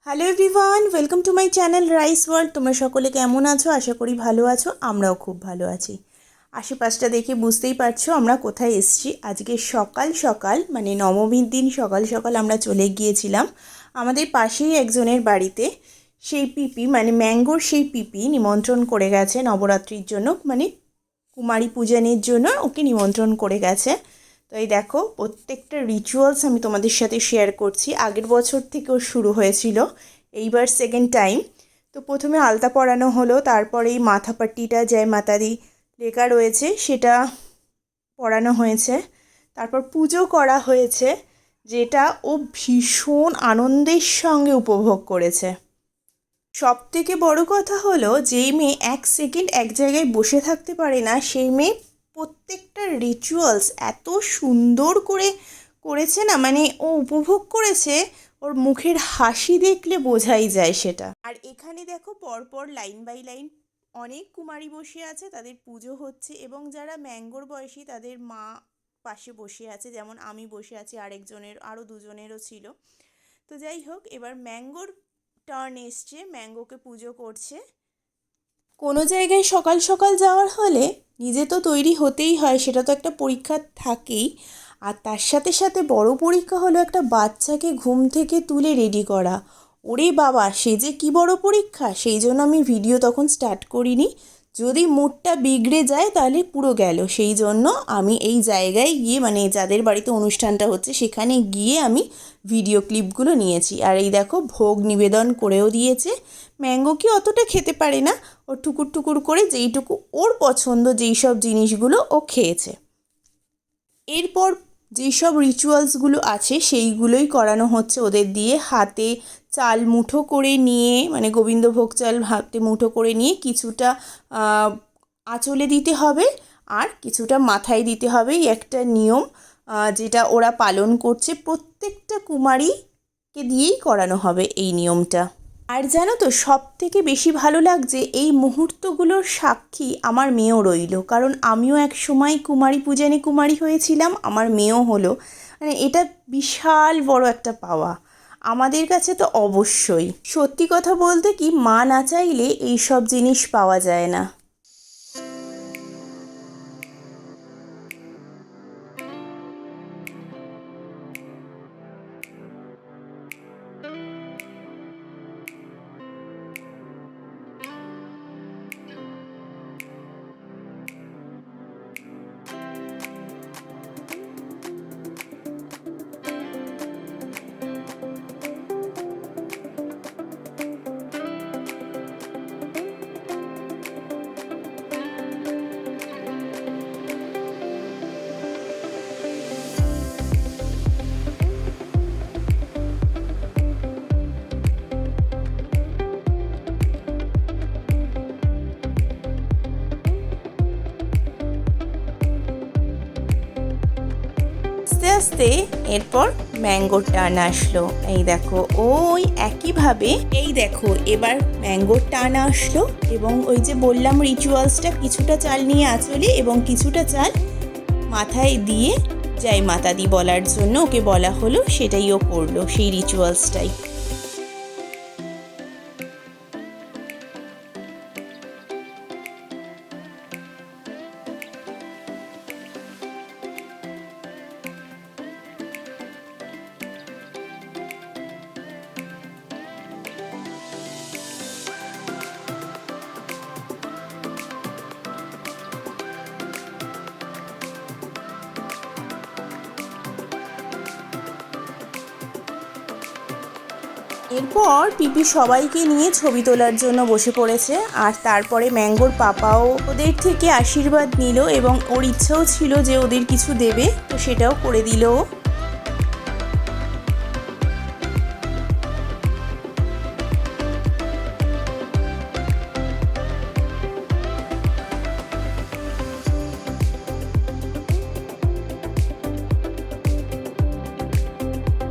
Hello everyone, welcome to my channel rice world. তোমরা সকলে কেমন আছো? আশা করি ভালো আছো। আমরাও খুব ভালো আছি। আশেপাশটা দেখে বুঝতেই পারছো আমরা কোথায় এসেছি। আজকে সকাল সকাল মানে নবমীর দিন সকাল সকাল আমরা চলে গিয়েছিলাম আমাদের পাশেই একজনের বাড়িতে। সেই পিপি মানে ম্যাঙ্গোর সেই পিপি নিমন্ত্রণ করে গেছে নবরাত্রির জন্য, মানে কুমারী পূজনের জন্য ওকে নিমন্ত্রণ করে গেছে। তো এই দেখো প্রত্যেকটা রিচুয়ালস আমি তোমাদের সাথে শেয়ার করছি। আগের বছর থেকেও শুরু হয়েছিল, এইবার সেকেন্ড টাইম। তো প্রথমে আলতা পরানো হলো, তারপরে এই মাথা পাট্টিটা জয় মাতাদি লেখা রয়েছে সেটা পরানো হয়েছে, তারপর পুজো করা হয়েছে, যেটা ও ভীষণ আনন্দের সঙ্গে উপভোগ করেছে। সব থেকে বড় কথা হলো, যেই মেয়ে এক সেকেন্ড এক জায়গায় বসে থাকতে পারে না, সেই মেয়ে প্রত্যেকটা রিচুয়ালস এত সুন্দর করে করেছে না, মানে ও উপভোগ করেছে। ওর মুখের হাসি দেখলে বোঝাই যায় সেটা। আর এখানে দেখো পরপর লাইন বাই লাইন অনেক কুমারী বসে আছে, তাদের পুজো হচ্ছে, এবং যারা ম্যাঙ্গোর বয়সী তাদের মা পাশে বসে আছে, যেমন আমি বসে আছি, আরেকজনের আরও দুজনেরও ছিল। তো যাই হোক, এবার ম্যাঙ্গোর টার্ন এসছে, ম্যাঙ্গোকে পুজো করছে। কোনো জায়গায় সকাল সকাল যাওয়ার হলে নিজে তো তৈরি হতেই হয়, সেটা তো একটা পরীক্ষা থাকেই। আর তার সাথে সাথে বড় পরীক্ষা হলো একটা বাচ্চাকে ঘুম থেকে তুলে রেডি করা। ওরে বাবা, সে যে কী বড় পরীক্ষা! সেই জন্য আমি ভিডিও তখন স্টার্ট করিনি। যদি মুডটা বিগড়ে যায় তাহলে পুরো গেল। সেই জন্য আমি এই জায়গায় গিয়ে, মানে যাদের বাড়িতে অনুষ্ঠানটা হচ্ছে সেখানে গিয়ে আমি ভিডিও ক্লিপগুলো নিয়েছি। আর এই দেখো ভোগ নিবেদন করেও দিয়েছে। ম্যাঙ্গো কি অতটা খেতে পারে না, ও টুকুর টুকুর করে যেইটুকু ওর পছন্দ যেই সব জিনিসগুলো ও খেয়েছে। এরপর যেই সব রিচুয়ালসগুলো আছে সেইগুলোই করানো হচ্ছে ওদের দিয়ে। হাতে চাল মুঠো করে নিয়ে, মানে গোবিন্দভোগ চাল হাতে মুঠো করে নিয়ে কিছুটা আঁচলে দিতে হবে আর কিছুটা মাথায় দিতে হবে। এই একটা নিয়ম যেটা ওরা পালন করছে, প্রত্যেকটা কুমারীকে দিয়েই করানো হবে এই নিয়মটা। আর জানো তো, সব থেকে বেশি ভালো লাগছে এই মুহূর্তগুলোর সাক্ষী আমার মেয়েও রইল, কারণ আমিও এক সময় কুমারী পূজনে কুমারী হয়েছিলাম, আমার মেয়েও হলো। মানে এটা বিশাল বড় একটা পাওয়া আমাদের কাছে। তো অবশ্যই সত্যি কথা বলতে কি, মা না চাইলে এই সব জিনিস পাওয়া যায় না। আস্তে আস্তে এরপর ম্যাঙ্গোর টার্ন আসলো। এই দেখো ওই একইভাবে, এই দেখো এবার ম্যাঙ্গোর টার্ন আসলো, এবং ওই যে বললাম রিচুয়ালসটা, কিছুটা চাল নিয়ে আঁচলে এবং কিছুটা চাল মাথায় দিয়ে জয় মাতাদি বলার জন্য ওকে বলা হলো, সেটাই ও করলো, সেই রিচুয়ালসটাই। এরপর পিপি সবাইকে নিয়ে ছবি তোলার জন্য বসে পড়েছে। আর তারপরে ম্যাঙ্গোর পাপাও ওদের থেকে আশীর্বাদ নিল, এবং ওর ইচ্ছাও ছিল যে ওদের কিছু দেবে, তো সেটাও করে দিল।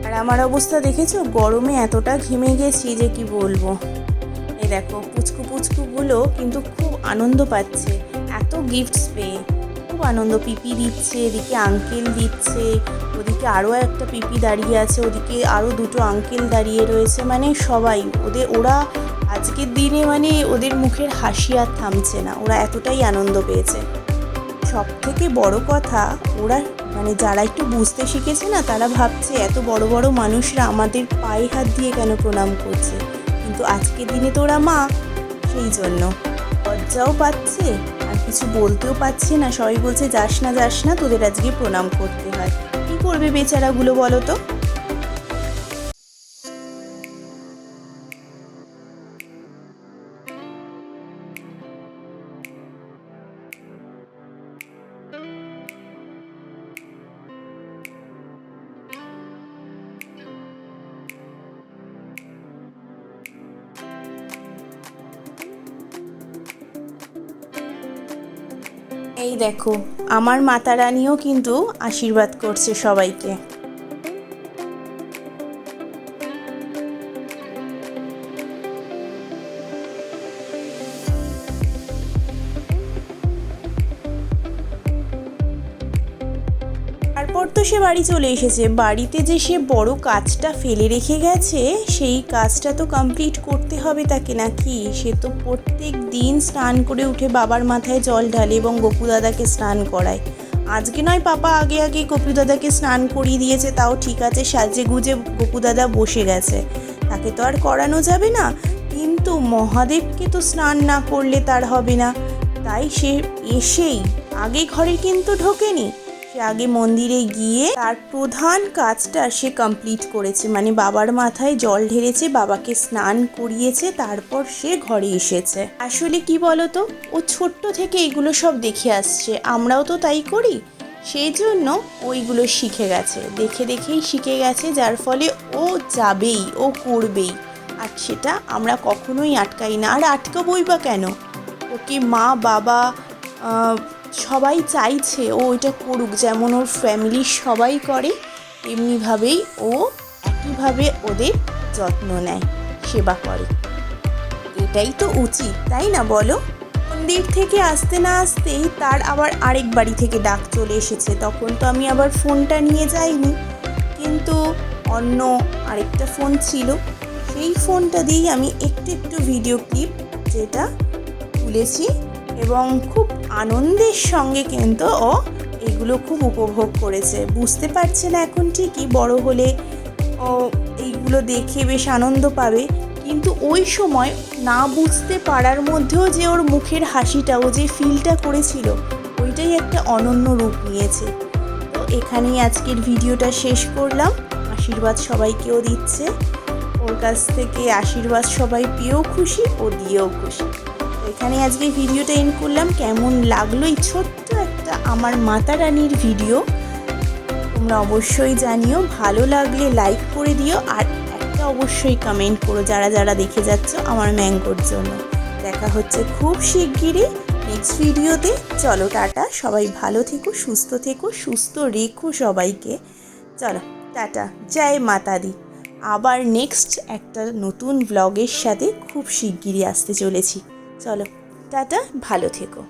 আর আমার অবস্থা দেখেছো, গরমে এতটা ঘেমে গেছি যে কি বলবো। এই দেখো পুচকু পুচকুগুলো কিন্তু খুব আনন্দ পাচ্ছে এত গিফটস পেয়ে, খুব আনন্দ, পিপি দিচ্ছে, এদিকে আঙ্কেল দিচ্ছে, ওদিকে আরও একটা পিপি দাঁড়িয়ে আছে, ওদিকে আরও দুটো আঙ্কেল দাঁড়িয়ে রয়েছে, মানে সবাই ওরা আজকের দিনে মানে ওদের মুখের হাসি আর থামছে না, ওরা এতটাই আনন্দ পেয়েছে। সব থেকে বড় কথা, ওরা মানে যারা একটু বুঝতে শিখেছে না, তারা ভাবছে এত বড় বড় মানুষরা আমাদের পায়ে হাত দিয়ে কেন প্রণাম করছে, কিন্তু আজকের দিনে তো ওরা মা, সেই জন্য লজ্জাও পাচ্ছে আর কিছু বলতেও পারছে না। সবাই বলছে যাস না, তোদের আজকে প্রণাম করতে হয়। কী করবে বেচারাগুলো বলো তো। এই দেখো, আমার মাতা রানীও কিন্তু আশীর্বাদ করছে সবাইকে। তারপর তো সে বাড়ি চলে এসেছে। বাড়িতে যে সে বড় কাজটা ফেলে রেখে গেছে, সেই কাজটা তো কমপ্লিট করতে হবে তাকে, নাকি? সে তো প্রত্যেক দিন স্নান করে উঠে বাবার মাথায় জল ঢালে এবং গপু দাদাকে স্নান করায়। আজকে নয় পাপা আগে গপু দাদাকে স্নান করিয়ে দিয়েছে, তাও ঠিক আছে, সাজে গুজে গপু দাদা বসে গেছে, তাকে তো আর করানো যাবে না। কিন্তু মহাদেবকে তো স্নান না করলে তার হবে না, তাই সে এসেই আগে ঘরে কিন্তু ঢোকেনি, সে আগে মন্দিরে গিয়ে তার প্রধান কাজটা সে কমপ্লিট করেছে, মানে বাবার মাথায় জল ঢেলেছে, বাবাকে স্নান করিয়েছে, তারপর সে ঘরে এসেছে। আসলে কি বলতো, ও ছোট্ট থেকে এগুলো সব দেখে আসছে, আমরাও তো তাই করি, সেই জন্য ওইগুলো শিখে গেছে, দেখেই শিখে গেছে, যার ফলে ও যাবেই, ও করবেই, আর সেটা আমরা কখনোই আটকাই না। আর আটকাবই বা কেন? ওকে মা বাবা সবাই চাইছে ও এটা করুক, যেমন ওর ফ্যামিলির সবাই করে, এমনিভাবেই ও একইভাবে ওদের যত্ন নেয়, সেবা করে। এটাই তো উচিত, তাই না বলো? মন্দির থেকে আসতে না আসতেই তার আবার আরেক বাড়ি থেকে ডাক চলে এসেছে। তখন তো আমি আবার ফোনটা নিয়ে যাইনি, কিন্তু অন্য আরেকটা ফোন ছিল, সেই ফোনটা দিয়েই আমি একটু ভিডিও ক্লিপ যেটা তুলেছি, এবং খুব আনন্দের সঙ্গে কিন্তু ও এইগুলো খুব উপভোগ করেছে। বুঝতে পারছে না এখন ঠিকই, বড় হলে ও এইগুলো দেখে বেশ আনন্দ পাবে, কিন্তু ওই সময় না বুঝতে পারার মধ্যেও যে ওর মুখের হাসিটা, ও যে ফিলটা করেছিল, ওইটাই একটা অনন্য রূপ নিয়েছে। তো এখানেই আজকের ভিডিওটা শেষ করলাম। আশীর্বাদ সবাইকেও দিচ্ছে, ওর কাছ থেকে আশীর্বাদ সবাই পেয়েও খুশি, ও দিয়েও খুশি। এখানে আজকে ভিডিওটা এন্ড করলাম। কেমন লাগলো এই ছোট্ট একটা আমার মাতা রানীর ভিডিও তোমরা অবশ্যই জানিও, ভালো লাগলে লাইক করে দিও, আর একটা অবশ্যই কমেন্ট করো যারা দেখে যাচ্ছ আমার ম্যাঙ্গোর জন্য। দেখা হচ্ছে খুব শিগগিরই নেক্সট ভিডিওতে। চলো টাটা, সবাই ভালো থেকো, সুস্থ রেখো সবাইকে। চলো টাটা, জয় মাতা দি। আবার নেক্সট একটা নতুন ব্লগের সাথে খুব শিগগিরই আসতে চলেছি। চলো টাটা, ভালো থেকো।